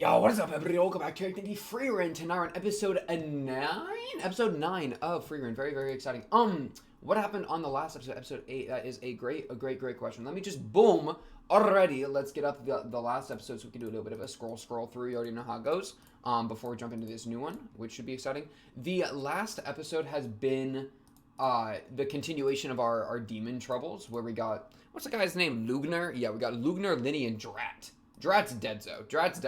Yo, what is up, everybody? Welcome back to Activity Frieren. Tonight we're on episode 9? Episode 9 of Frieren. Very, very exciting. What happened on the last episode, episode 8? That is a great question. Let me just, boom, already, let's get up the last episode so we can do a little bit of a scroll through. You already know how it goes. Before we jump into this new one, which should be exciting. The last episode has been the continuation of our demon troubles, where we got, what's the guy's name? Lugner? Yeah, we got Lugner, Linny, and Drat. Drat's dead. Drat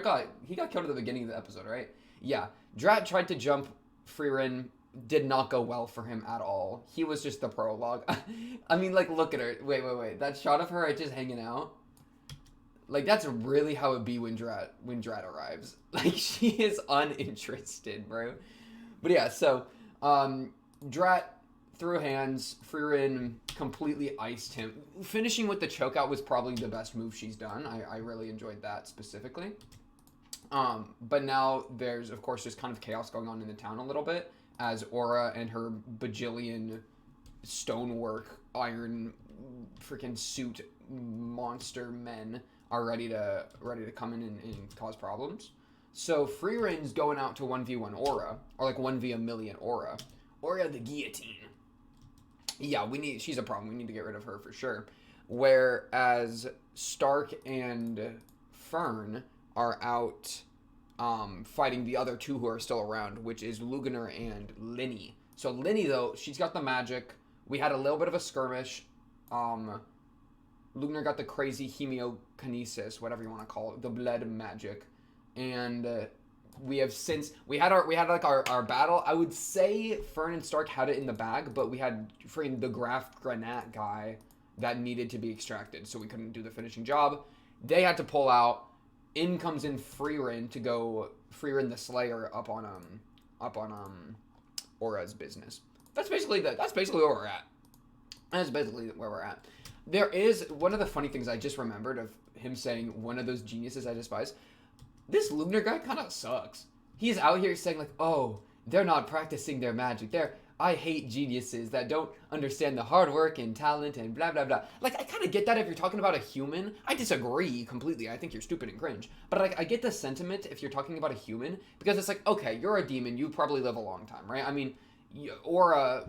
got killed at the beginning of the episode, right? Yeah. Drat tried to jump Frieren, did not go well for him at all. He was just the prologue. I mean, like, look at her. Wait. That shot of her just hanging out. Like, that's really how it be when Drat arrives. Like, she is uninterested, bro. But yeah, so, Drat threw hands. Frieren completely iced him. Finishing with the chokeout was probably the best move she's done. I really enjoyed that specifically. But now there's, of course, just kind of chaos going on in the town a little bit as Aura and her bajillion stonework, iron, freaking suit monster men are ready to come in and cause problems. So Frieren's going out to 1v1 Aura, or like 1v1,000,000 Aura. Aura the guillotine. Yeah, she's a problem. We need to get rid of her for sure. Whereas Stark and FERN are out fighting the other two who are still around, which is Lugner and Linny. So Linny, though, she's got the magic. We had a little bit of a skirmish. Lugner got the crazy hemiokinesis, whatever you want to call it, the blood magic. And we have since we had our battle. I would say FERN and Stark had it in the bag, but we had freaking the Graf Granat guy that needed to be extracted, so we couldn't do the finishing job. They had to pull out. In comes in Frieren to go Frieren the Slayer up on Aura's business. That's basically where we're at. That's basically where we're at. There is one of the funny things I just remembered of him saying, one of those geniuses I despise. This Lugner guy kind of sucks. He's out here saying like, oh, they're not practicing their magic. I hate geniuses that don't understand the hard work and talent and blah, blah, blah. Like, I kind of get that if you're talking about a human. I disagree completely. I think you're stupid and cringe. But like, I get the sentiment if you're talking about a human, because it's like, okay, you're a demon. You probably live a long time, right? I mean, or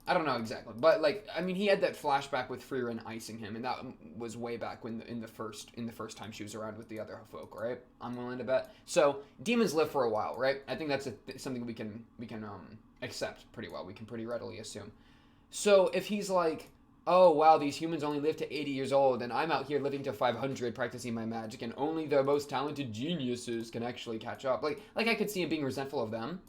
I don't know exactly, but like, I mean, he had that flashback with Frieren icing him, and that was way back when in the first time she was around with the other folk, right? I'm willing to bet. So demons live for a while, right? I think that's something we can accept pretty well. We can pretty readily assume. So if he's like, oh wow, these humans only live to 80 years old, and I'm out here living to 500 practicing my magic, and only the most talented geniuses can actually catch up. Like I could see him being resentful of them,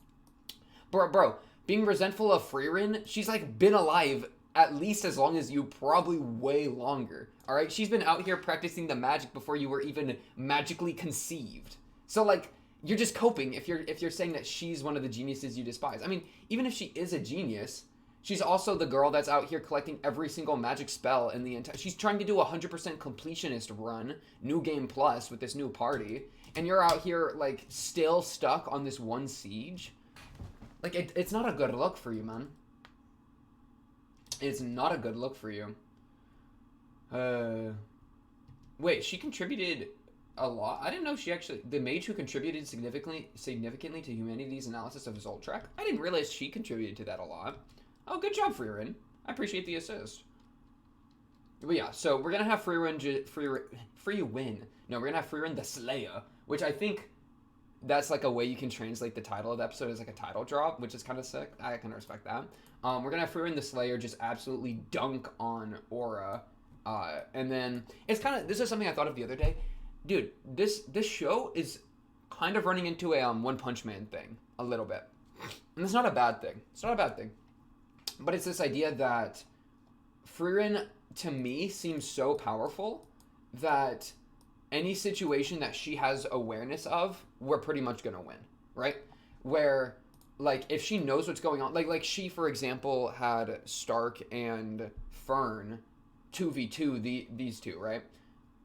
bro. Being resentful of Frieren, she's like been alive at least as long as you, probably way longer. All right, she's been out here practicing the magic before you were even magically conceived. So like, you're just coping if you're saying that she's one of the geniuses you despise. I mean, even if she is a genius, she's also the girl that's out here collecting every single magic spell in the entire. She's trying to do a 100% completionist run, new game plus with this new party, and you're out here like still stuck on this one siege. Like, it's not a good look for you, man. It's not a good look for you. Wait, she contributed a lot? I didn't know she actually... The mage who contributed significantly to humanity's analysis of Zoltraack? I didn't realize she contributed to that a lot. Oh, good job, Frieren. I appreciate the assist. But yeah, so we're going to have Frieren... No, we're going to have Frieren the Slayer, which I think... That's like a way you can translate the title of the episode as like a title drop, which is kind of sick. I can respect that. We're gonna have Frieren the Slayer just absolutely dunk on Aura, and then it's kind of, this is something I thought of the other day, dude. This show is kind of running into a One Punch Man thing a little bit, and it's not a bad thing. It's not a bad thing, but it's this idea that Frieren to me seems so powerful that any situation that she has awareness of, we're pretty much gonna win, right? Where, like, if she knows what's going on, like she, for example, had Stark and FERN 2v2 these two, right?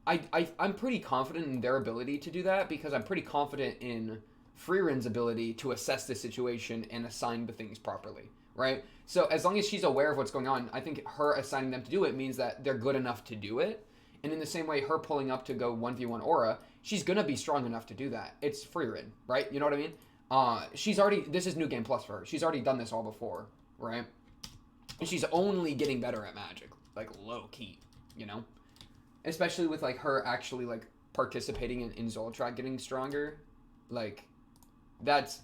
I'm pretty confident in their ability to do that because I'm pretty confident in Frieren's ability to assess the situation and assign the things properly, right? So as long as she's aware of what's going on, I think her assigning them to do it means that they're good enough to do it. And in the same way, her pulling up to go 1v1 Aura, she's gonna be strong enough to do that. It's Frieren, right? You know what I mean? She's already, this is New Game Plus for her. She's already done this all before, right? And she's only getting better at Magic, like low key, you know? Especially with like her actually like participating in Zoltraack getting stronger. Like, that's,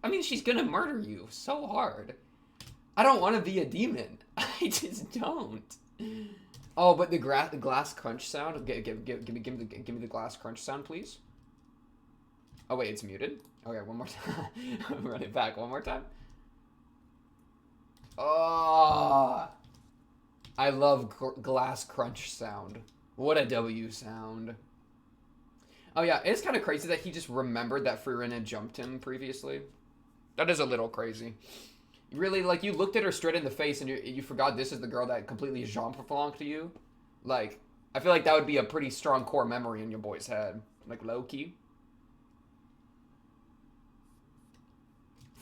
I mean, she's gonna murder you so hard. I don't want to be a demon. I just don't. Oh, but the glass crunch sound. Give me the glass crunch sound, please. Oh wait, it's muted. Okay, one more time. Run it back one more time. Oh, I love glass crunch sound. What a W sound. Oh yeah, it's kind of crazy that he just remembered that Frieren had jumped him previously. That is a little crazy. Really, like, you looked at her straight in the face and you forgot this is the girl that completely jump-flunked to you? Like, I feel like that would be a pretty strong core memory in your boy's head. Like, low-key.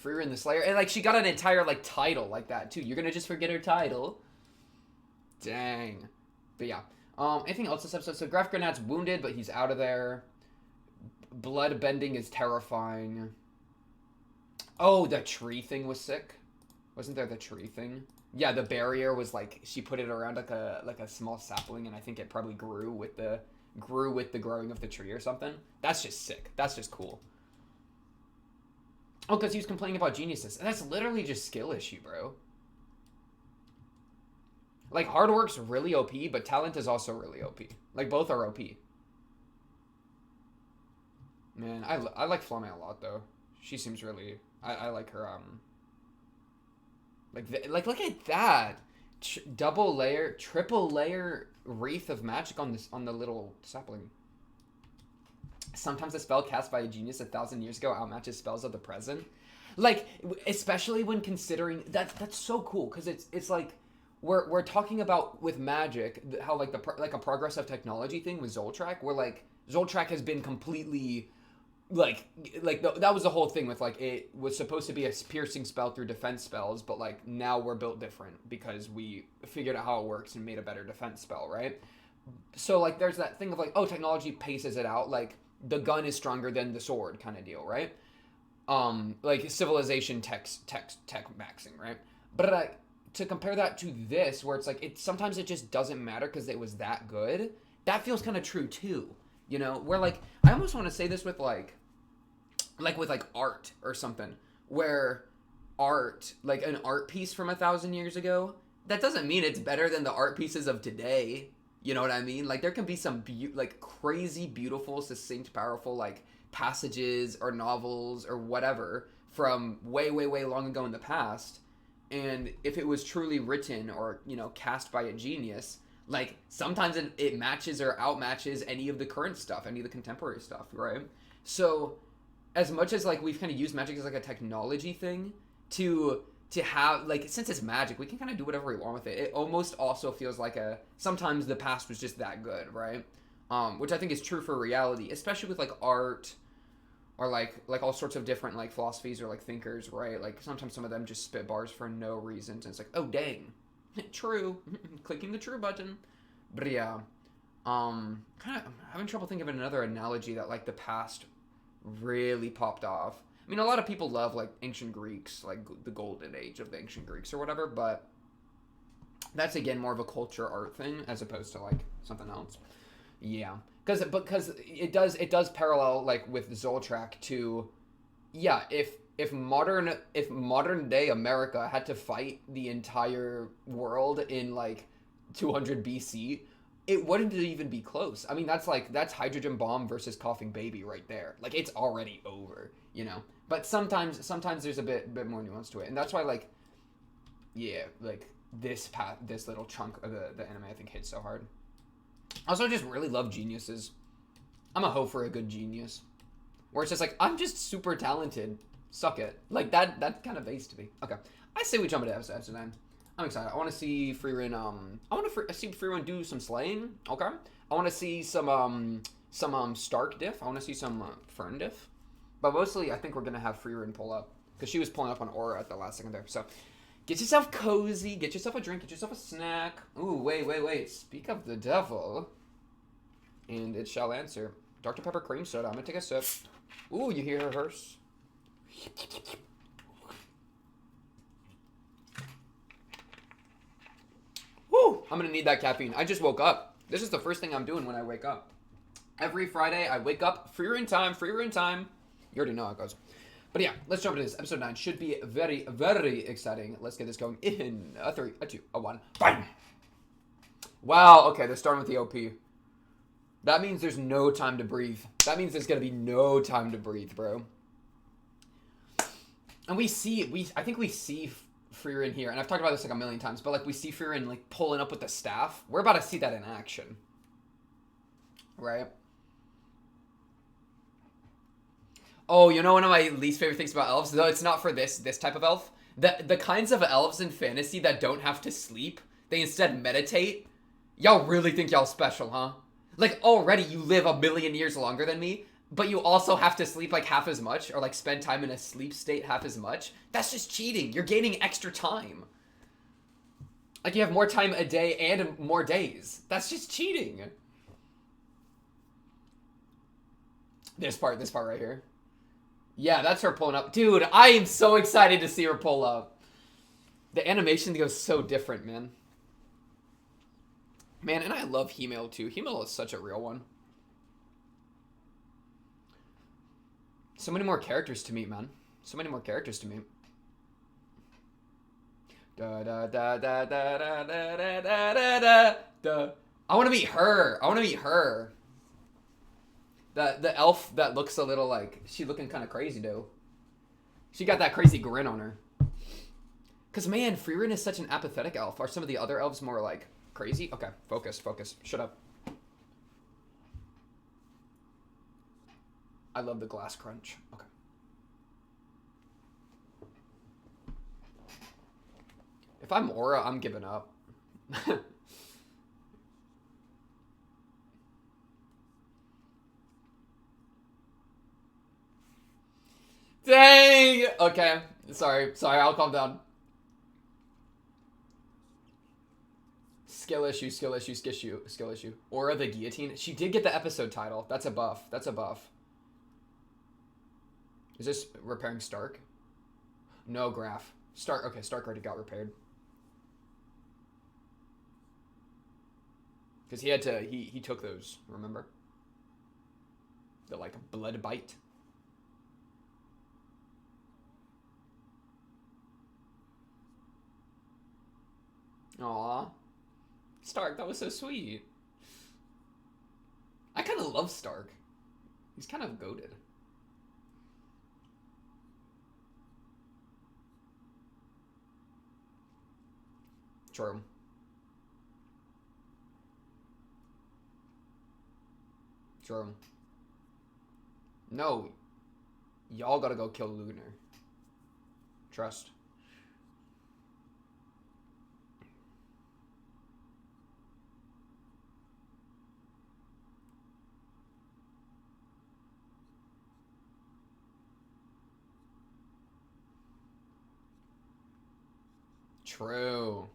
Frieren the Slayer. And, like, she got an entire, like, title like that, too. You're gonna just forget her title? Dang. But, yeah. Anything else this episode? So, Graf Granat's wounded, but he's out of there. Blood bending is terrifying. Oh, the tree thing was sick. Wasn't there the tree thing? Yeah, the barrier was like, she put it around like a small sapling, and I think it probably grew with the growing of the tree or something. That's just sick. That's just cool. Oh, because he was complaining about geniuses. That's literally just skill issue, bro. Like, hard work's really OP, but talent is also really OP. Like, both are OP. Man, I like Flame a lot, though. She seems really... I like her, Like, look at that! Double layer, triple layer Wreath of Magic on the little sapling. Sometimes a spell cast by a genius 1,000 years ago outmatches spells of the present. Like, especially when considering... That's so cool, because it's like... We're talking about, with Magic, how, like, a progress of technology thing with Zoltraack, where, like, Zoltraack has been completely... that was the whole thing with, like, it was supposed to be a piercing spell through defense spells, but, like, now we're built different because we figured out how it works and made a better defense spell, right? So, like, there's that thing of, like, oh, technology paces it out, like, the gun is stronger than the sword kind of deal, right? Like, civilization tech maxing, right? But, like, to compare that to this, where it's, like, sometimes it just doesn't matter because it was that good, that feels kind of true, too. You know, where, like, I almost want to say this with, like with, like, art or something, where art, like, an art piece from 1,000 years ago, that doesn't mean it's better than the art pieces of today. You know what I mean? Like, there can be some, like, crazy, beautiful, succinct, powerful, like, passages or novels or whatever from way, way, way long ago in the past, and if it was truly written or, you know, cast by a genius... Like, sometimes it matches or outmatches any of the current stuff, any of the contemporary stuff, right? So, as much as, like, we've kind of used Magic as, like, a technology thing to have, like, since it's Magic, we can kind of do whatever we want with it. It almost also feels like sometimes the past was just that good, right? Which I think is true for reality, especially with, like, art or, like all sorts of different, like, philosophies or, like, thinkers, right? Like, sometimes some of them just spit bars for no reason, and it's like, oh, dang. True. Clicking the true button. But yeah. Kind of having trouble thinking of another analogy that, like, the past really popped off. I mean, a lot of people love, like, ancient Greeks, like, the golden age of the ancient Greeks or whatever, but that's, again, more of a culture art thing as opposed to, like, something else. Yeah. Because it does parallel, like, with Zoltraack to, yeah, if modern day America had to fight the entire world in, like, 200 BC, it wouldn't even be close. I mean, that's hydrogen bomb versus coughing baby right there. Like, it's already over, you know. But sometimes there's a bit more nuance to it, and that's why, like, yeah, like, this little chunk of the anime I think hits so hard. Also, I just really love geniuses. I'm a hoe for a good genius, where it's just like, I'm just super talented. Suck it. Like, that kind of base to me. Okay. I say we jump into episode 9. I'm excited. I want to see Frieren, I want to see Frieren do some slaying. Okay. I want to see some Stark diff. I want to see some FERN diff. But mostly, I think we're going to have Frieren pull up, because she was pulling up on Aura at the last second there. So, get yourself cozy. Get yourself a drink. Get yourself a snack. Ooh, wait. Speak of the devil. And it shall answer. Dr. Pepper cream soda. I'm gonna take a sip. Ooh, you hear her hearse? Woo! I'm gonna need that caffeine. I just woke up. This is the first thing I'm doing when I wake up. Every Friday, I wake up. Frieren time. Frieren time. You already know how it goes. But yeah, let's jump into this. Episode 9 should be very, very exciting. Let's get this going in a 3, a 2, a 1. Bang! Wow, okay, they're starting with the OP. That means there's no time to breathe. That means there's gonna be no time to breathe, bro. And I think we see Frieren here, and I've talked about this like a million times, but like we see Frieren like pulling up with the staff. We're about to see that in action. Right? Oh, you know one of my least favorite things about elves? Though it's not for this type of elf. The kinds of elves in fantasy that don't have to sleep, they instead meditate. Y'all really think y'all special, huh? Like, already you live a million years longer than me, but you also have to sleep like half as much, or like spend time in a sleep state half as much. That's just cheating. You're gaining extra time. Like, you have more time a day and more days. That's just cheating. This part right here. Yeah, that's her pulling up. Dude, I am so excited to see her pull up. The animation goes so different, man. Man, and I love Hemel too. Hemel is such a real one. So many more characters to meet, man. So many more characters to meet. Da da da da da da da da da da da. I want to meet her. I want to meet her. The elf that looks a little like she looking kind of crazy though. She got that crazy grin on her. Cause man, Frieren is such an apathetic elf. Are some of the other elves more like crazy? Okay, focus, focus. Shut up. I love the glass crunch. Okay. If I'm Aura, I'm giving up. Dang! Okay. Sorry, I'll calm down. Skill issue, skill issue, skill issue, skill issue. Aura the Guillotine. She did get the episode title. That's a buff. That's a buff. Is this repairing Stark? No, Graph. Stark, okay, Stark already got repaired. Because he had to, he took those, remember? The, like, blood bite. Aww. Stark, that was so sweet. I kind of love Stark. He's kind of goated. True. True. No. Y'all gotta go kill Lunar. Trust. True.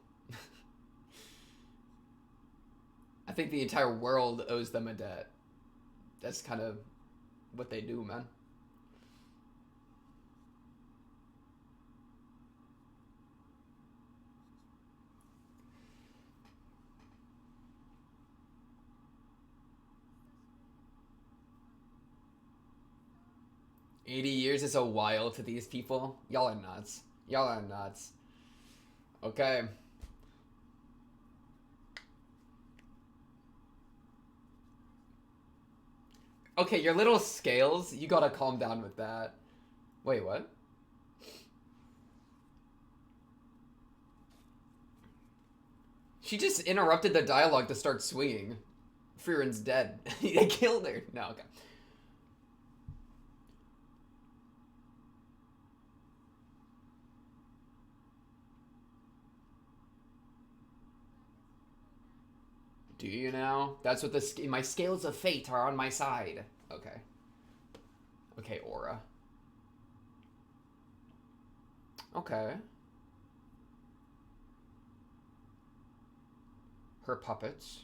I think the entire world owes them a debt. That's kind of what they do, man. $80 is a while to these people. Y'all are nuts. Y'all are nuts. Okay. Okay, your little scales, you gotta calm down with that. Wait, what? She just interrupted the dialogue to start swinging. Frieren's dead. They killed her. No, okay. Do you now? That's what my scales of fate are on my side. Okay. Okay, Aura. Okay. Her puppets.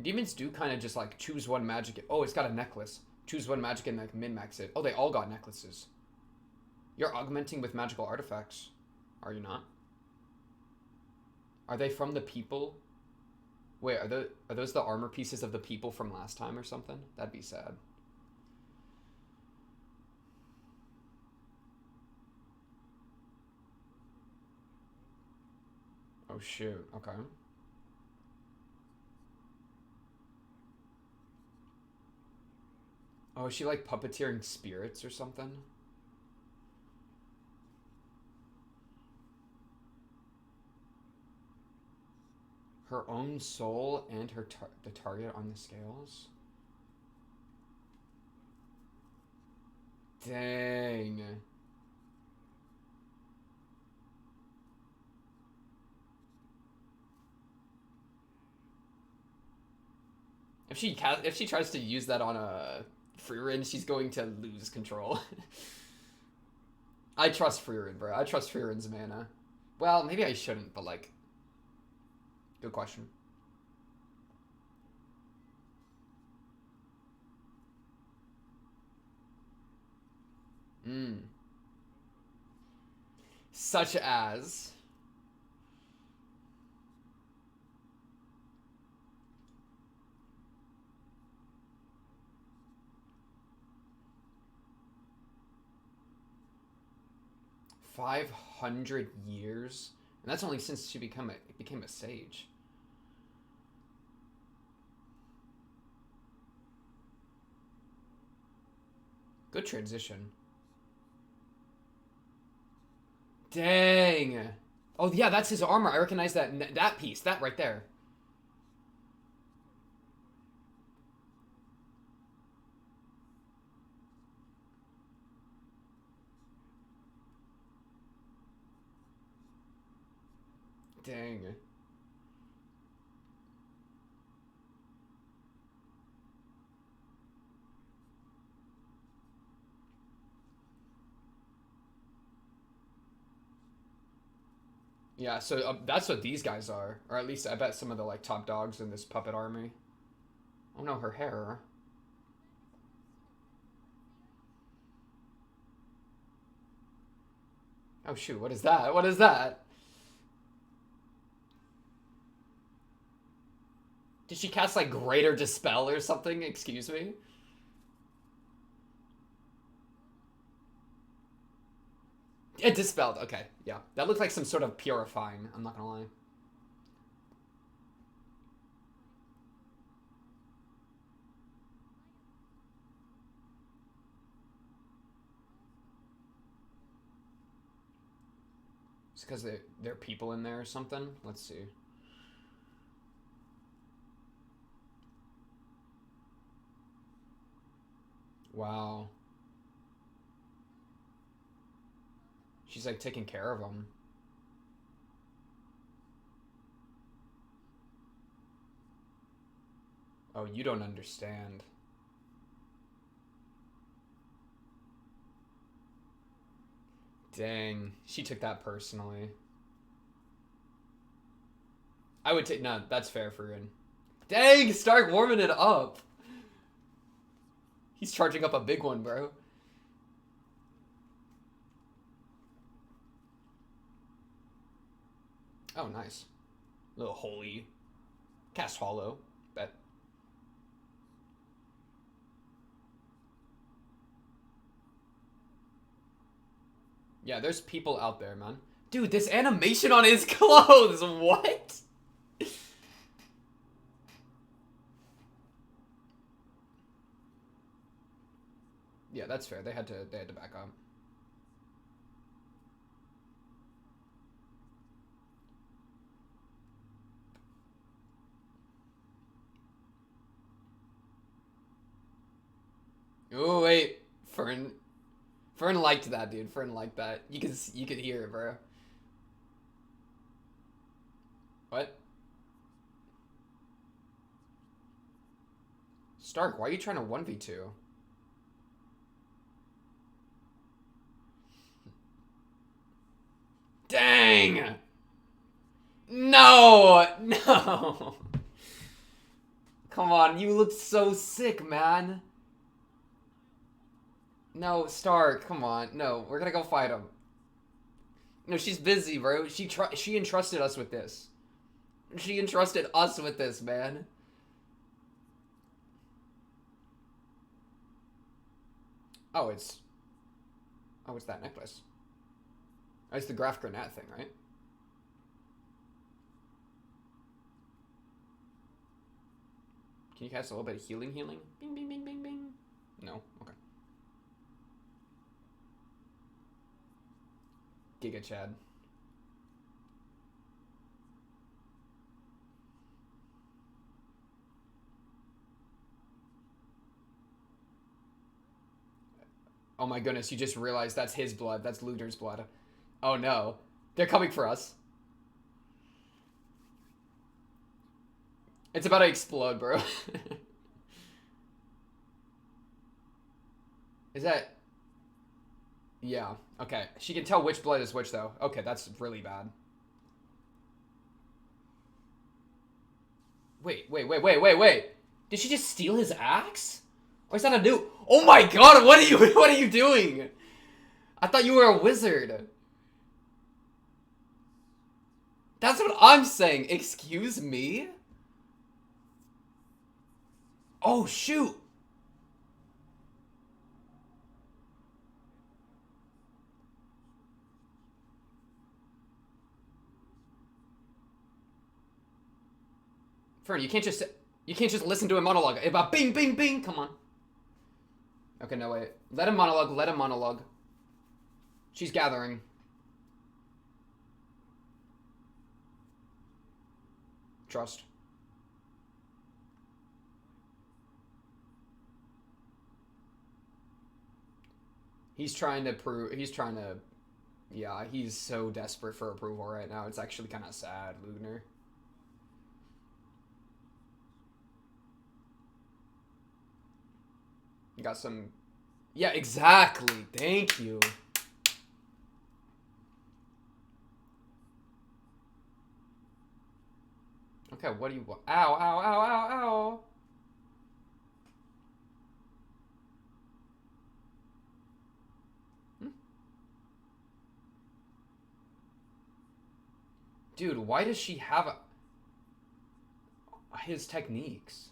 demons do kind of just like choose one magic. Oh, it's got a necklace. Choose one magic and like min-max it. Oh, they all got necklaces. You're augmenting with magical artifacts. Are you not? Are they from the people? Wait, are those the armor pieces of the people from last time or something? That'd be sad. Oh shoot, okay. Oh, is she like puppeteering spirits or something? Her own soul and the target on the scales? Dang. If she tries to use that on a Frieren, she's going to lose control. I trust Frieren, bro. I trust Frieren's mana. Well, maybe I shouldn't, but like, good question. Such as 500 years, and that's only since she became a sage. Good transition. Dang. Oh yeah, that's his armor. I recognize that piece. That right there. Dang. Yeah, so that's what these guys are. Or at least I bet some of the like top dogs in this puppet army. Oh no, her hair. Oh shoot, what is that? What is that? Did she cast like Greater Dispel or something? Excuse me? It dispelled. Okay, yeah. That looked like some sort of purifying. I'm not gonna lie. It's because there are people in there or something. Let's see. Wow. She's like taking care of them. Oh, you don't understand. Dang, she took that personally. I would take no. That's fair for Rin. Dang, Stark warming it up. He's charging up a big one, bro. Oh, nice. Little holy. Cast hollow. Bet. Yeah, there's people out there, man. Dude, this animation on his clothes. What? Yeah, that's fair. They had to back up. Oh wait, Fern liked that, dude. Fern liked that. You could hear it, bro. What? Stark, why are you trying to 1v2? Dang! No! No! Come on, you look so sick, man. No, Stark, come on. No, we're gonna go fight him. No, she's busy, bro. She entrusted us with this. She entrusted us with this, man. Oh, it's... Oh, it's that necklace. Oh, it's the Graf Granat thing, right? Can you cast a little bit of healing? Bing, bing, bing, bing, bing. No? Okay. Giga Chad. Oh my goodness, you just realized that's his blood. That's Luder's blood. Oh no. They're coming for us. It's about to explode, bro. Is that... Yeah, okay. She can tell which blood is which, though. Okay, that's really bad. Wait. Did she just steal his axe? Or is that a new... Oh my god, what are you doing? I thought you were a wizard. That's what I'm saying. Excuse me? Oh, shoot. Fern, you can't just listen to a monologue. About bing, bing, bing. Come on. Okay, no, wait. Let him monologue. She's gathering. Trust. He's trying to... Yeah, he's so desperate for approval right now. It's actually kind of sad, Lugner. You got some... Yeah, exactly. Thank you. Okay, what do you want? Ow, ow, ow, ow, ow. Dude, why does she have his techniques?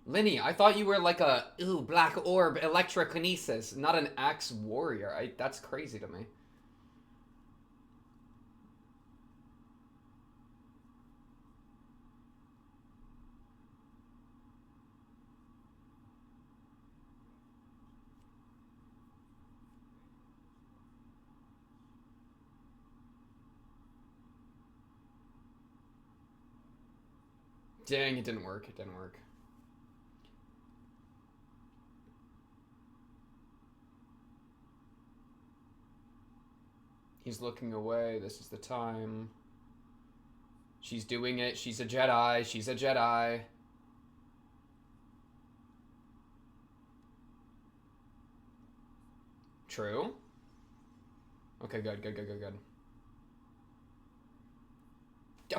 Linny, I thought you were like a black orb electrokinesis, not an axe warrior. That's crazy to me. Dang, it didn't work. It didn't work. He's looking away. This is the time. She's doing it. She's a Jedi. She's a Jedi. True. Okay, good.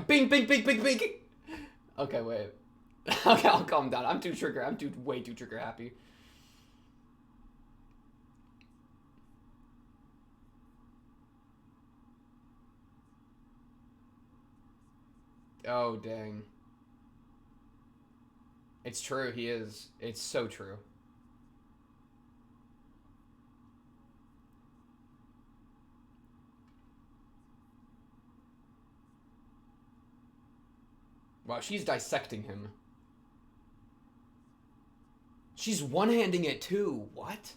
Bing, bing, bing, bing, bing. Okay, wait. Okay, I'll calm down. I'm way too trigger happy. Oh, dang. It's true, he is. It's so true. Wow, she's dissecting him. She's one-handing it too. What?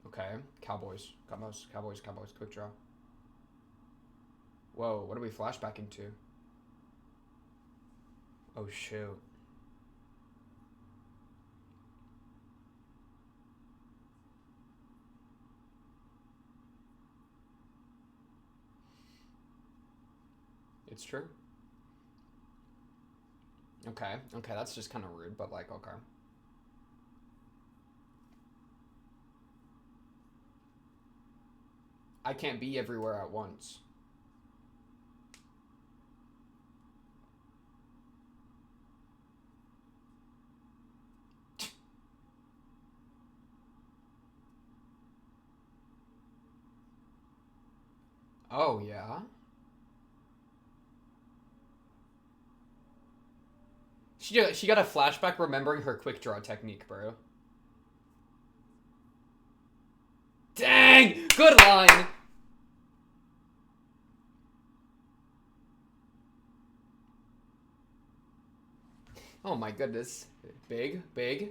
Okay, Cowboys, quick draw. Whoa, what are we flashbacking to? Oh, shoot. It's true. Okay, that's just kind of rude, but like, okay. I can't be everywhere at once. Oh, yeah? She got a flashback remembering her quick draw technique, bro. Dang! Good line! Oh my goodness. Big, big.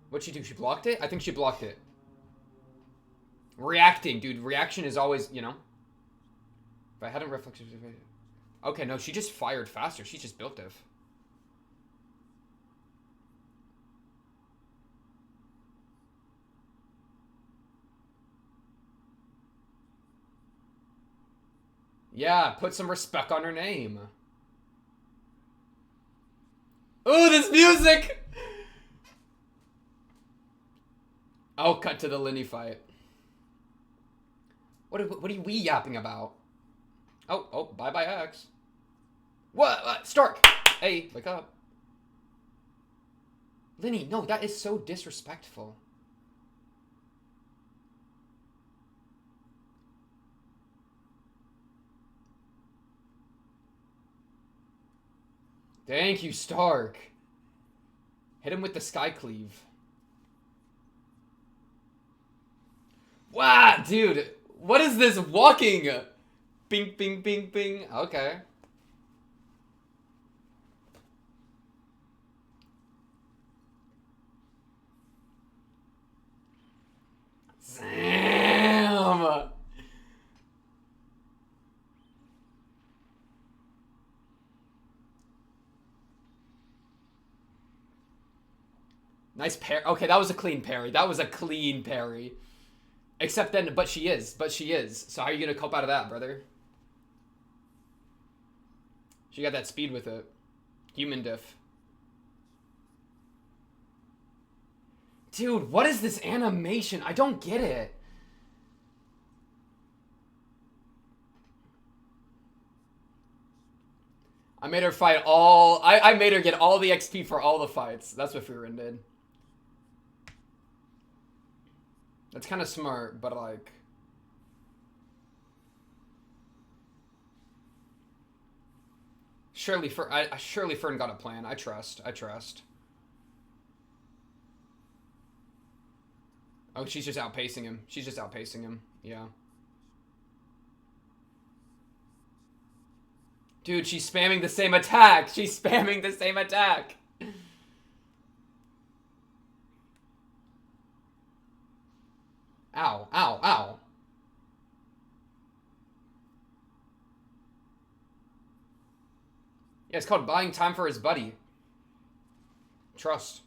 What'd she do? She blocked it? I think she blocked it. Reacting, dude. Reaction is always, you know. If I hadn't reflexed... Okay, no, she just fired faster. She just built div. Yeah, put some respect on her name. Ooh, this music! Oh, cut to the Linny fight. What are we yapping about? Oh, bye-bye X. What? Stark! Hey, wake up. Linny, no, that is so disrespectful. Thank you, Stark. Hit him with the Sky Cleave. Wow, dude. What is this walking? Bing, bing, bing, bing. Okay. Damn. Nice parry. Okay, that was a clean parry. That was a clean parry. Except then, but she is. So how are you going to cope out of that, brother? She got that speed with it. Human diff. Dude, what is this animation? I don't get it. I made her fight all... I made her get all the XP for all the fights. That's what Frieren did. That's kind of smart, but like... Surely FERN got a plan. I trust. Oh, she's just outpacing him. Yeah. Dude, she's spamming the same attack. Ow, ow, ow. Yeah, it's called buying time for his buddy. Trust.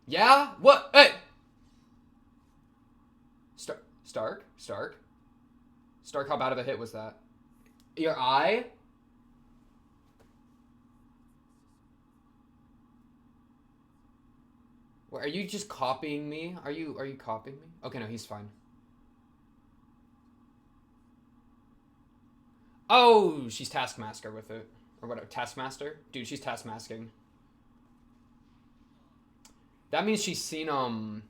Yeah? What? Hey! Stark? Stark, how bad of a hit was that? Your eye? What, are you just copying me? Are you copying me? Okay, no, he's fine. Oh, she's Taskmaster with it. Or whatever, Taskmaster? Dude, she's Taskmasking. That means she's seen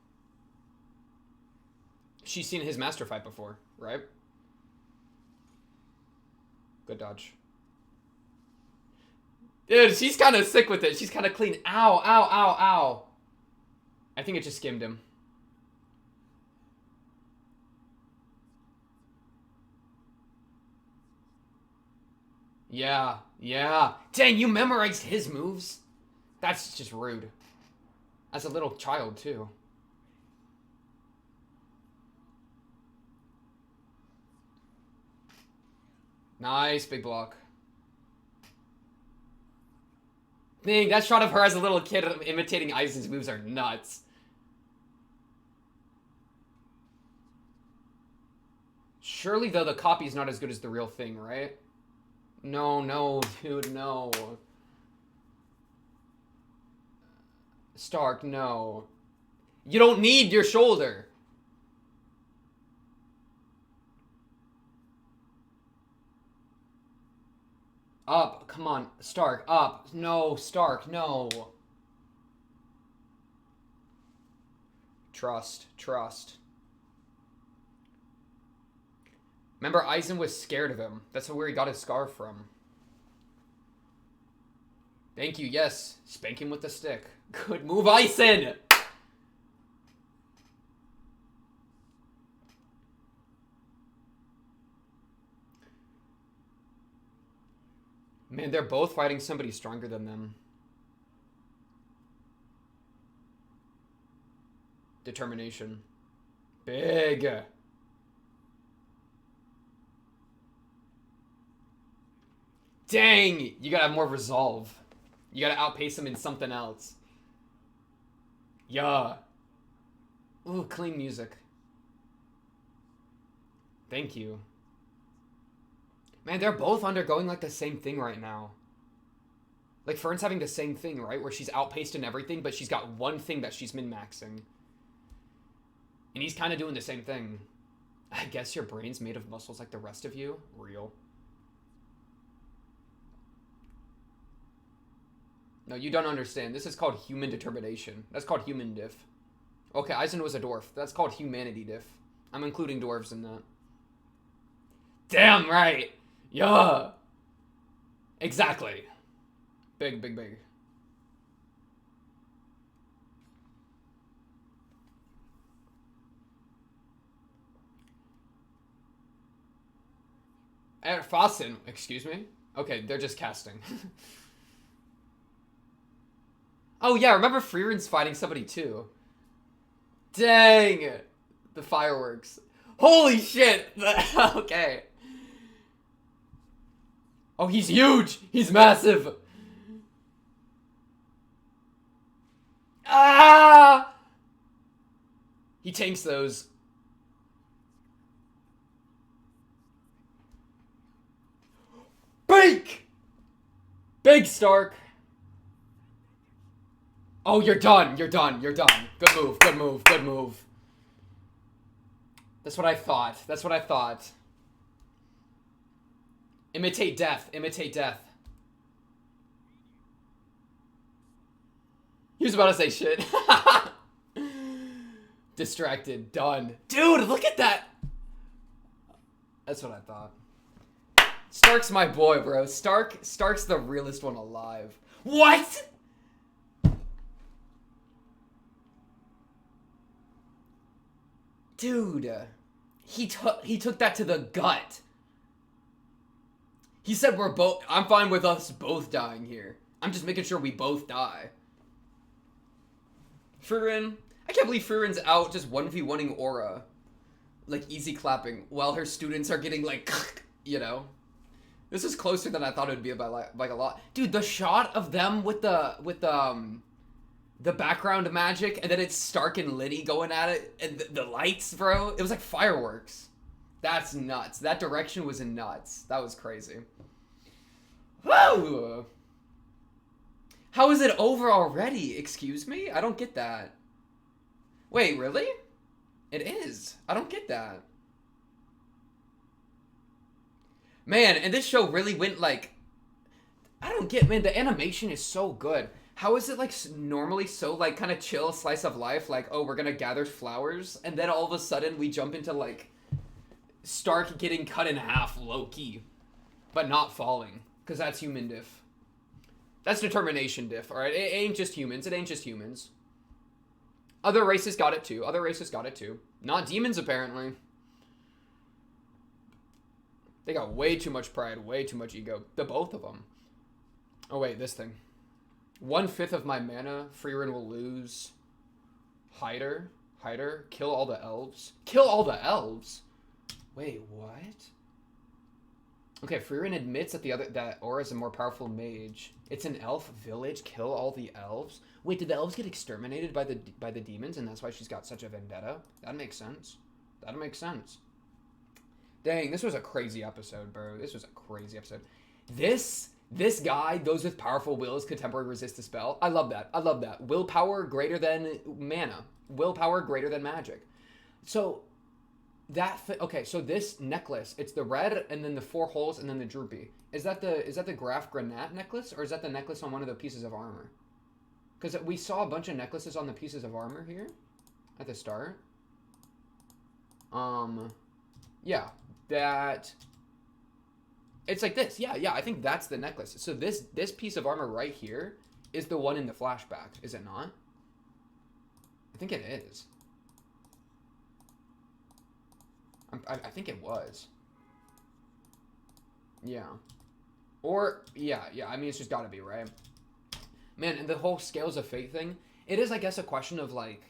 his master fight before, right? Good dodge. Dude, she's kind of sick with it. She's kind of clean. Ow, ow, ow, ow. I think it just skimmed him. Yeah. Dang, you memorized his moves? That's just rude. As a little child, too. Nice, big block. Dang, that shot of her as a little kid imitating Aizen's moves are nuts. Surely, though, the copy is not as good as the real thing, right? No, dude, no. Stark, no. You don't need your shoulder. Up, come on. Stark, up. No, Stark, no. Trust. Remember, Eisen was scared of him. That's where he got his scar from. Thank you, yes. Spank him with the stick. Good move, Eisen! Man, they're both fighting somebody stronger than them. Determination. Big. Dang! You gotta have more resolve. You gotta outpace him in something else. Yeah. Ooh, clean music. Thank you. Man, they're both undergoing like the same thing right now. Like Fern's having the same thing, right? Where she's outpaced in everything, but she's got one thing that she's min-maxing. And he's kind of doing the same thing. I guess your brain's made of muscles like the rest of you? Real. No, you don't understand. This is called human determination. That's called human diff. Okay, Eisen was a dwarf. That's called humanity diff. I'm including dwarves in that. Damn right! Yeah! Exactly. Big. Fasten, excuse me? Okay, they're just casting. Oh yeah, remember Frieren's fighting somebody too. Dang! The fireworks. Holy shit! Okay. Oh, he's huge! He's massive! Ah! He tanks those. Break! Big Stark! Oh, you're done. Good move. That's what I thought. Imitate death. He was about to say shit. Distracted. Done. Dude, look at that. That's what I thought. Stark's my boy, bro. Stark's the realest one alive. What? Dude, he took that to the gut. He said I'm fine with us both dying here. I'm just making sure we both die. Frieren, I can't believe Frieren's out just 1v1ing Aura. Like easy clapping while her students are getting like, you know. This is closer than I thought it would be by like a lot. Dude, the shot of them with the background magic, and then it's Stark and Liddy going at it, and the lights, bro. It was like fireworks. That's nuts. That direction was nuts. That was crazy. Whoa! How is it over already? Excuse me? I don't get that. Wait, really? It is. I don't get that. Man, and this show really went like... I don't get, man, the animation is so good. How is it, like, normally so, like, kind of chill slice of life? Like, oh, we're gonna gather flowers, and then all of a sudden we jump into, like, Stark getting cut in half low-key, but not falling, because that's human diff. That's determination diff, alright? It ain't just humans. Other races got it, too. Not demons, apparently. They got way too much pride, way too much ego. The both of them. Oh, wait, this thing. 1/5 of my mana, Frieren will lose. Hider, kill all the elves. Wait, what? Okay, Frieren admits that Aura is a more powerful mage. It's an elf village, kill all the elves. Wait, did the elves get exterminated by the demons, and that's why she's got such a vendetta? That makes sense. Dang, this was a crazy episode, bro. This This guy, those with powerful wills could temporarily resist the spell. I love that. I love that. Willpower greater than mana. Willpower greater than magic. So okay, so this necklace, it's the red and then the 4 holes and then the droopy. Is that the Graf Granat necklace, or is that the necklace on one of the pieces of armor? Because we saw a bunch of necklaces on the pieces of armor here at the start. Yeah, that it's like this. Yeah, I think that's the necklace. So this piece of armor right here is the one in the flashback, is it not? I think it is. I think it was. Yeah. Or, yeah, I mean, it's just gotta be, right? Man, and the whole Scales of Fate thing, it is, I guess, a question of, like,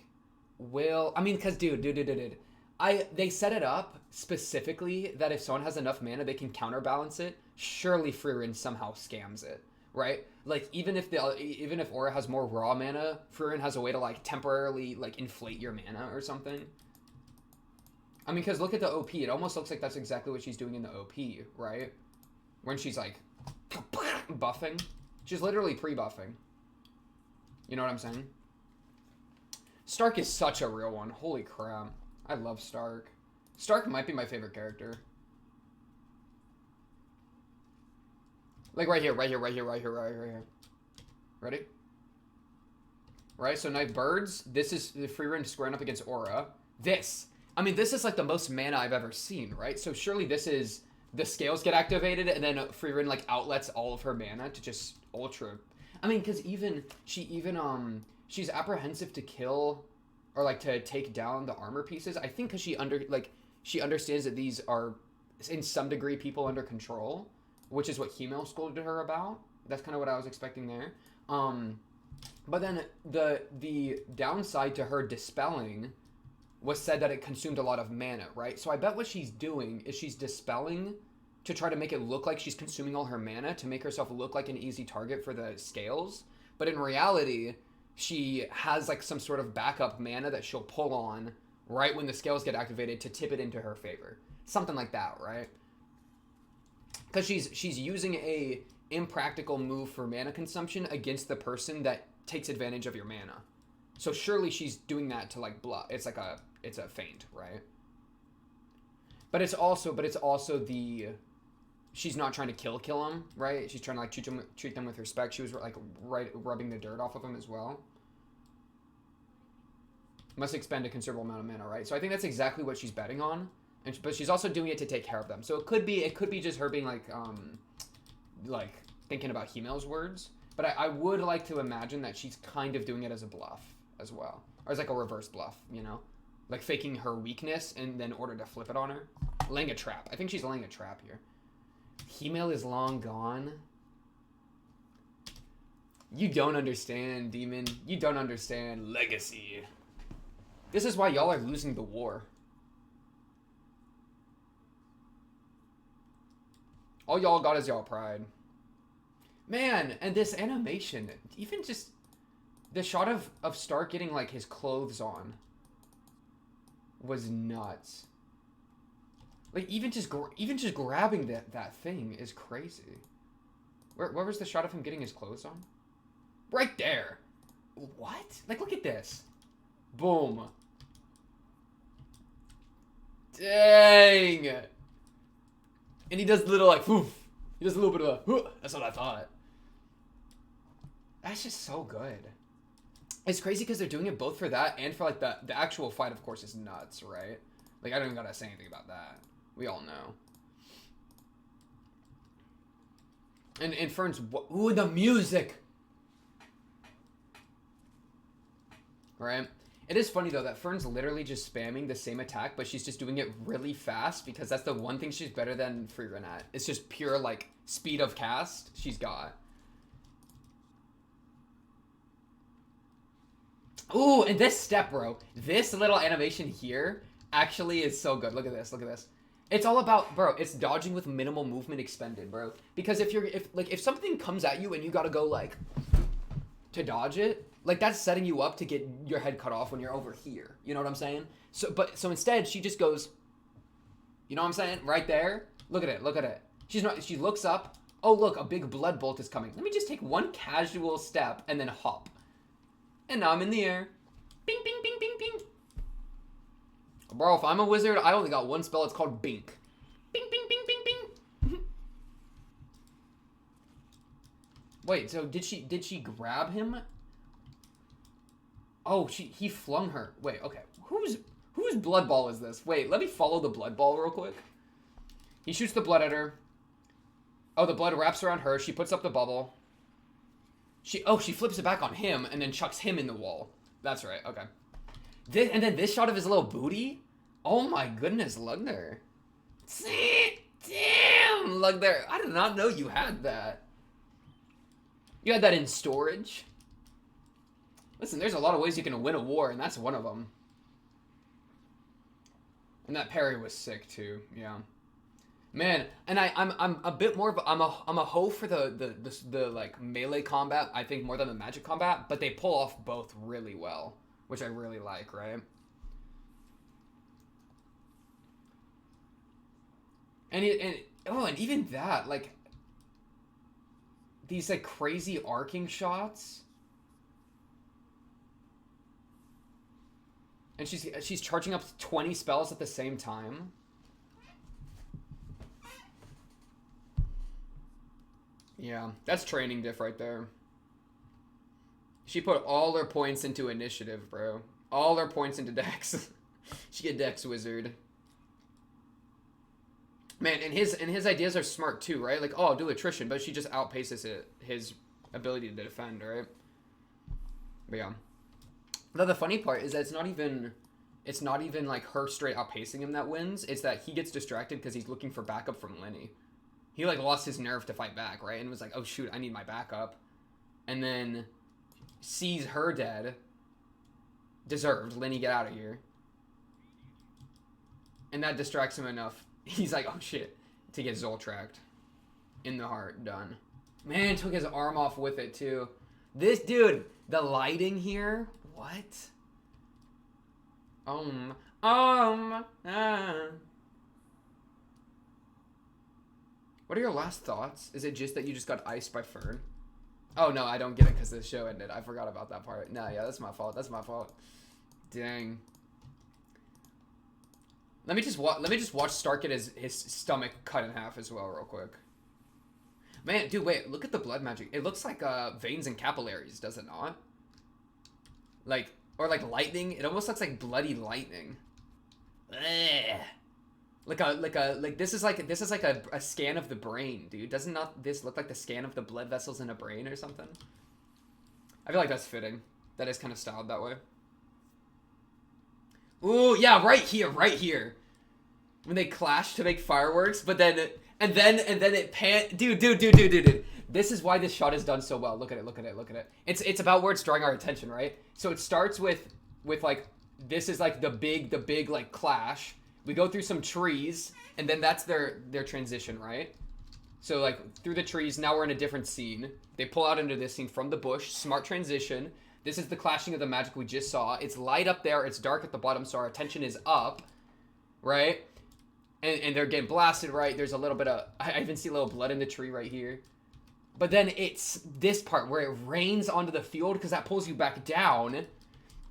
I mean, because, dude. They set it up specifically that if someone has enough mana, they can counterbalance it. Surely Frieren somehow scams it, right? Like, even if Aura has more raw mana, Frieren has a way to, like, temporarily, like, inflate your mana or something. I mean, because look at the OP. It almost looks like that's exactly what she's doing in the OP, right? When she's, like, buffing. She's literally pre-buffing. You know what I'm saying? Stark is such a real one. Holy crap. I love Stark. Stark might be my favorite character. Like, right here. Ready? Right, so Night Birds. This is the Frieren squaring up against Aura. This is like the most mana I've ever seen, right? So surely this is the scales get activated and then Frieren like outlets all of her mana to just ultra. I mean, because she's apprehensive to kill or like to take down the armor pieces. I think because she understands that these are in some degree people under control, which is what Hemel scolded her about. That's kind of what I was expecting there. But then the downside to her dispelling was said that it consumed a lot of mana, right? So I bet what she's doing is she's dispelling to try to make it look like she's consuming all her mana to make herself look like an easy target for the scales. But in reality, she has like some sort of backup mana that she'll pull on right when the scales get activated to tip it into her favor. Something like that, right? Because she's using a impractical move for mana consumption against the person that takes advantage of your mana. So surely she's doing that to like bluff. It's a feint, right? But it's also she's not trying to kill them, right? She's trying to like treat them with respect. She was like rubbing the dirt off of them as well. Must expend a considerable amount of mana, right? So I think that's exactly what she's betting on, but she's also doing it to take care of them. So it could be just her being like thinking about Hemel's words. But I would like to imagine that she's kind of doing it as a bluff as well, or as like a reverse bluff, you know, like faking her weakness and then order to flip it on her, laying a trap. I think she's laying a trap here. Hemel is long gone. You don't understand, Demon. You don't understand legacy. This is why y'all are losing the war. All y'all got is y'all pride. Man, and this animation, even just the shot of Stark getting like his clothes on was nuts. Like even just grabbing that thing is crazy. Where was the shot of him getting his clothes on? Right there. What? Like look at this. Boom. Dang. And he does a little like poof. He does a little bit of a that's what I thought. That's just so good. It's crazy because they're doing it both for that and for like the actual fight, of course, is nuts, right? Like I don't even gotta say anything about that. We all know. And FERN's ooh, the music. Right? It is funny though that FERN's literally just spamming the same attack, but she's just doing it really fast because that's the one thing she's better than Frieren at. It's just pure like speed of cast she's got. Ooh, and this step, bro. This little animation here actually is so good. Look at this. Look at this. It's all about, bro, it's dodging with minimal movement expended, bro. Because if something comes at you and you gotta go like to dodge it, like that's setting you up to get your head cut off when you're over here. You know what I'm saying? So instead she just goes, you know what I'm saying? Right there. Look at it. Look at it. She looks up, Oh, look, a big blood bolt is coming. Let me just take one casual step and then hop. And now I'm in the air. Bing, bing, bing, bing, bing. Bro, if I'm a wizard, I only got one spell. It's called Bink. Bing, bing, bing, bing, bing. Wait, so did she grab him? Oh, he flung her. Wait, okay. Whose blood ball is this? Wait, let me follow the blood ball real quick. He shoots the blood at her. Oh, the blood wraps around her. She puts up the bubble. She flips it back on him and then chucks him in the wall. That's right, okay. And then this shot of his little booty. Oh my goodness, look there. Damn, look there. I did not know you had that. You had that in storage? Listen, there's a lot of ways you can win a war, and that's one of them. And that parry was sick too, yeah. Man, and I'm a bit more of a, I'm a hoe for the like melee combat, I think, more than the magic combat, but they pull off both really well, which I really like, right? And even that, like, these like crazy arcing shots. And she's charging up 20 spells at the same time. Yeah, that's training diff right there. She put all her points into initiative, bro. All her points into Dex. She a Dex wizard. Man, and his ideas are smart too, right? Like, oh, I'll do attrition, but she just outpaces his ability to defend, right? But yeah. Now the funny part is that it's not even like her straight outpacing him that wins. It's that he gets distracted because he's looking for backup from Lenny. He like lost his nerve to fight back, right? And was like, oh shoot, I need my backup. And then sees her dead. Deserved. Lenny, get out of here. And that distracts him enough. He's like, oh shit, to get Zoltracked. In the heart, done. Man, took his arm off with it too. This dude, the lighting here, what? What are your last thoughts? Is it just that you just got iced by FERN? Oh no, I don't get it because the show ended. I forgot about that part. No, yeah, that's my fault. That's my fault. Dang. Let me just watch Stark get his stomach cut in half as well, real quick. Man, dude, wait, look at the blood magic. It looks like veins and capillaries, does it not? Like, or like lightning. It almost looks like bloody lightning. Ugh. Like this is like a scan of the brain, dude. Doesn't not this look like the scan of the blood vessels in a brain or something? I feel like that's fitting. That is kind of styled that way. Ooh, yeah, right here. When they clash to make fireworks, but then and then it dude. This is why this shot is done so well. Look at it. It's about where it's drawing our attention, right? So it starts with like this is like the big like clash. We go through some trees, and then that's their transition, right? So like through the trees, now we're in a different scene. They pull out into this scene from the bush. Smart transition. This is the clashing of the magic we just saw. It's light up there. It's dark at the bottom, so our attention is up, right? And they're getting blasted, right? There's a little bit of... I even see a little blood in the tree right here. But then it's this part where it rains onto the field because that pulls you back down.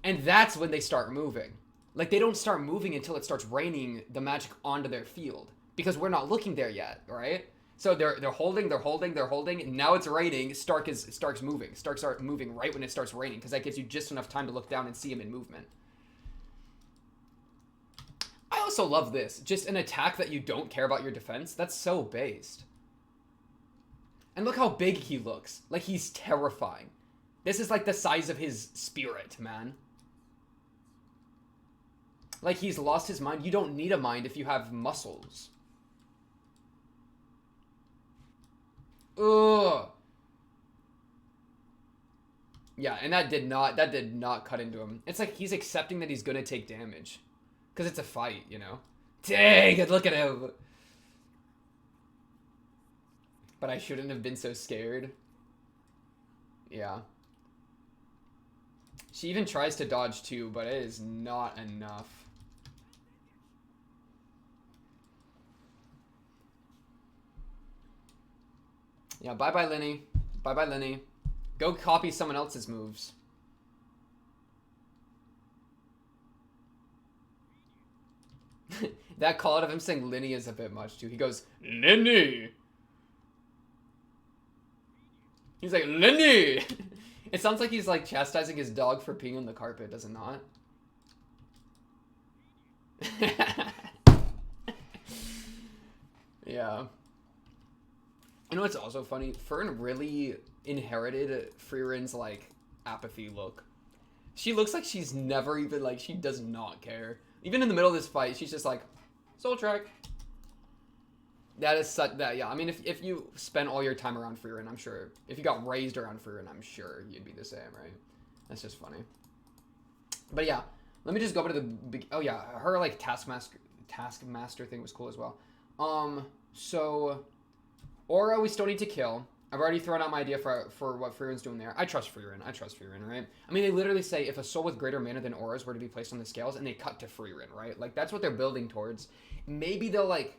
And that's when they start moving. Like, they don't start moving until it starts raining the magic onto their field. Because we're not looking there yet, right? So they're holding, and now it's raining. Stark's moving. Stark starts moving right when it starts raining, because that gives you just enough time to look down and see him in movement. I also love this. Just an attack that you don't care about your defense. That's so based. And look how big he looks. Like, he's terrifying. This is like the size of his spirit, man. Like, he's lost his mind. You don't need a mind if you have muscles. Ugh. Yeah, and that did not cut into him. It's like he's accepting that he's gonna take damage. Because it's a fight, you know? Dang it, look at him! But I shouldn't have been so scared. Yeah. She even tries to dodge too, but it is not enough. Yeah, bye-bye, Linny. Bye-bye, Linny. Go copy someone else's moves. That call out of him saying Linny is a bit much, too. He goes, Linny! He's like, Linny! It sounds like he's, like, chastising his dog for peeing on the carpet, does it not? Yeah. You know what's also funny? Fern really inherited Frieren's, like, apathy look. She looks like she's never even, like, she does not care. Even in the middle of this fight, she's just like, Zoltraack. That is such, that, yeah. I mean, if you spent all your time around Frieren, I'm sure, if you got raised around Frieren, I'm sure you'd be the same, right? That's just funny. But yeah, let me just go over to the, oh yeah, her, like, taskmaster thing was cool as well. So, Aura we still need to kill. I've already thrown out my idea for what Frieren's doing there. I trust Frieren, right? I mean, they literally say if a soul with greater mana than Aura's were to be placed on the scales, and they cut to Frieren, right? Like, that's what they're building towards. Maybe they'll, like,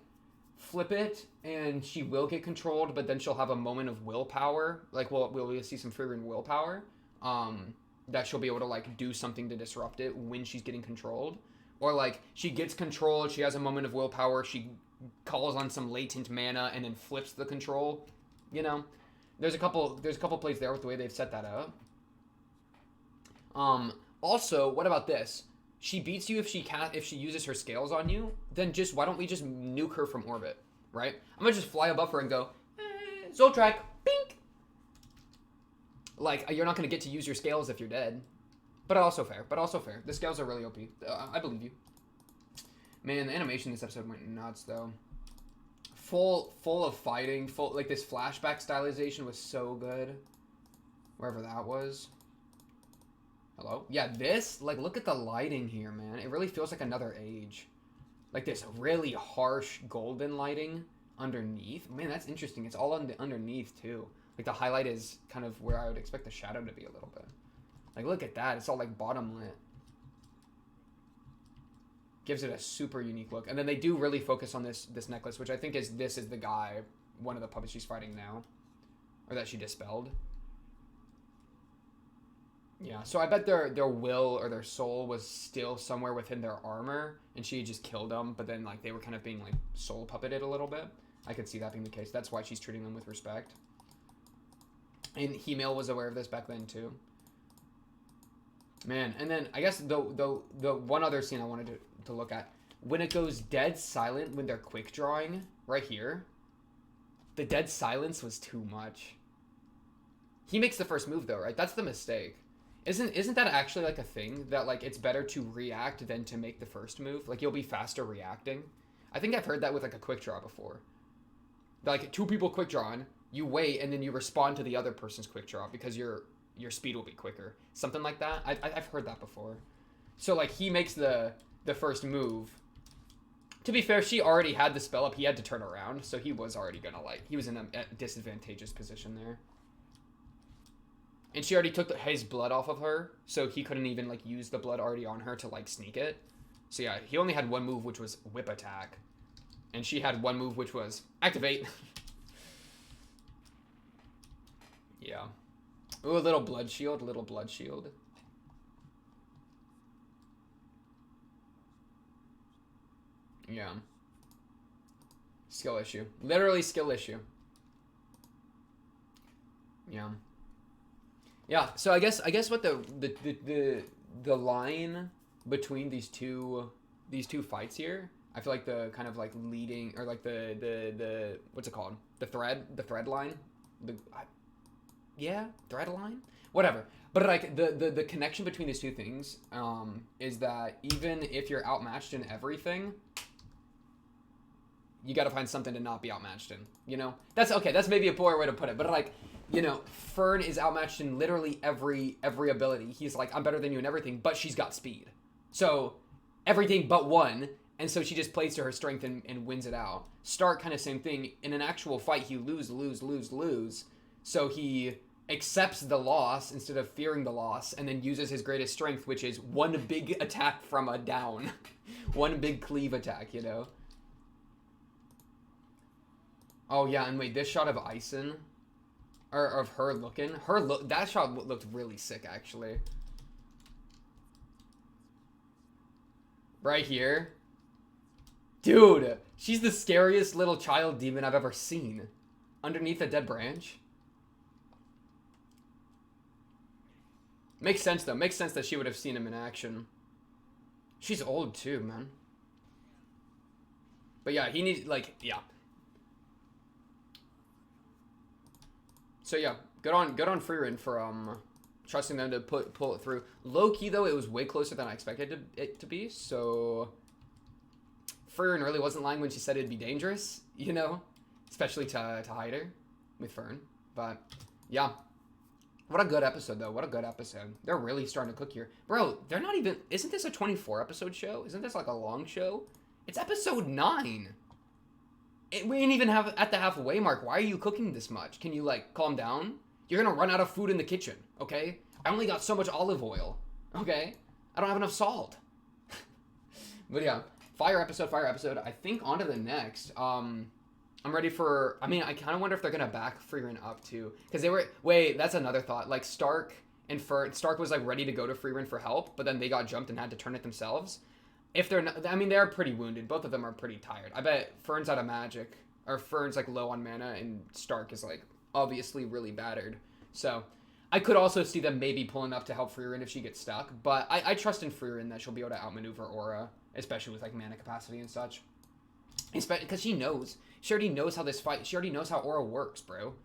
flip it, and she will get controlled, but then she'll have a moment of willpower. Like, we'll see some Frieren willpower, that she'll be able to, like, do something to disrupt it when she's getting controlled. Or, like, she gets controlled, she has a moment of willpower, she calls on some latent mana, and then flips the control, you know? There's a couple plays there with the way they've set that up. Also, what about this? She beats you if she uses her scales on you, then just why don't we just nuke her from orbit, right? I'm gonna just fly above her and go, Zoltraack, bink! Like, you're not gonna get to use your scales if you're dead. But also fair. The scales are really OP. I believe you. Man, the animation in this episode went nuts, though. Full of fighting, like, this flashback stylization was so good. Wherever that was. Hello? Yeah, this, like, look at the lighting here, man. It really feels like another age. Like, this really harsh golden lighting underneath. Man, that's interesting. It's all on the underneath, too. Like, the highlight is kind of where I would expect the shadow to be a little bit. Like, look at that. It's all, like, bottom lit. Gives it a super unique look. And then they do really focus on this necklace, which I think is, this is the guy, one of the puppets she's fighting now. Or that she dispelled. Yeah, so I bet their will or their soul was still somewhere within their armor, and she just killed them, but then, like, they were kind of being, like, soul puppeted a little bit. I could see that being the case. That's why she's treating them with respect. And Hemale was aware of this back then, too. Man, and then I guess the one other scene I wanted to look at, when it goes dead silent when they're quick drawing right here, the dead silence was too much. He makes the first move though, right? That's the mistake. Isn't that actually like a thing that, like, it's better to react than to make the first move? Like, you'll be faster reacting. I think I've heard that with, like, a quick draw before. Like, two people quick drawing, you wait and then you respond to the other person's quick draw because your speed will be quicker. Something like that. I've heard that before. So, like, he makes the first move. To be fair, she already had the spell up. He had to turn around, so he was already gonna, like, he was in a disadvantageous position there. And she already took his blood off of her, so he couldn't even, like, use the blood already on her to, like, sneak it. So yeah, he only had one move, which was whip attack. And she had one move, which was activate. Yeah. Ooh, a little blood shield, Yeah. Skill issue. Literally skill issue. Yeah. Yeah, so I guess what the line between these two fights here, I feel like the kind of, like, leading, or, like, the what's it called? The thread line? Thread line? Whatever. But, like, the connection between these two things is that even if you're outmatched in everything, you gotta find something to not be outmatched in, you know? That's maybe a poor way to put it, but, like, you know, Fern is outmatched in literally every ability. He's like, I'm better than you in everything, but she's got speed. So, everything but one, and so she just plays to her strength and wins it out. Stark, kind of same thing. In an actual fight, he lose. So he accepts the loss instead of fearing the loss, and then uses his greatest strength, which is one big attack from a down. One big cleave attack, you know? Oh, yeah, and wait, this shot of Ison Or of her looking. Her look, that shot looked really sick, actually. Right here. Dude, she's the scariest little child demon I've ever seen. Underneath a dead branch. Makes sense, though. Makes sense that she would have seen him in action. She's old, too, man. But yeah, he needs, like, yeah. So yeah, good on Frieren for trusting them to pull it through. Low key though, it was way closer than I expected it to be. So Frieren really wasn't lying when she said it'd be dangerous, you know, especially to hide her with Fern. But yeah, what a good episode though. What a good episode. They're really starting to cook here, bro. They're not even. Isn't this a 24 episode show? Isn't this like a long show? It's episode 9. We ain't even have at the halfway mark. Why are you cooking this much? Can you, like, calm down? You're gonna run out of food in the kitchen, okay? I only got so much olive oil, okay? I don't have enough salt. But yeah, fire episode. I think on to the next. I'm ready for, I mean, I kind of wonder if they're gonna back Frieren up too. Because they were, wait, that's another thought. Like, Stark and Stark was, like, ready to go to Frieren for help, but then they got jumped and had to turn it themselves. If they're not, I mean, they're pretty wounded. Both of them are pretty tired. I bet Fern's out of magic, or Fern's like low on mana, and Stark is like obviously really battered. So I could also see them maybe pulling up to help Frieren if she gets stuck. But I trust in Frieren that she'll be able to outmaneuver Aura, especially with like mana capacity and such. Because she already knows how this fight. She already knows how Aura works, bro.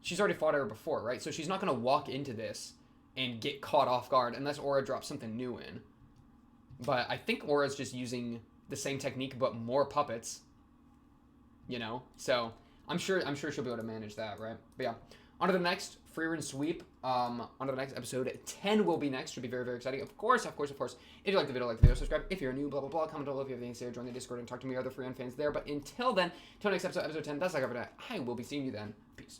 She's already fought her before, right? So she's not gonna walk into this and get caught off guard unless Aura drops something new in. But I think Aura's just using the same technique, but more puppets. You know? So, I'm sure she'll be able to manage that, right? But yeah. On to the next, Frieren sweep. On to the next episode. 10 will be next. Should be very, very exciting. Of course. If you like the video, subscribe. If you're new, blah, blah, blah. Comment below if you have anything to say or join the Discord and talk to me or other Frieren fans there. But until then, until next episode 10, that's like over that. I will be seeing you then. Peace.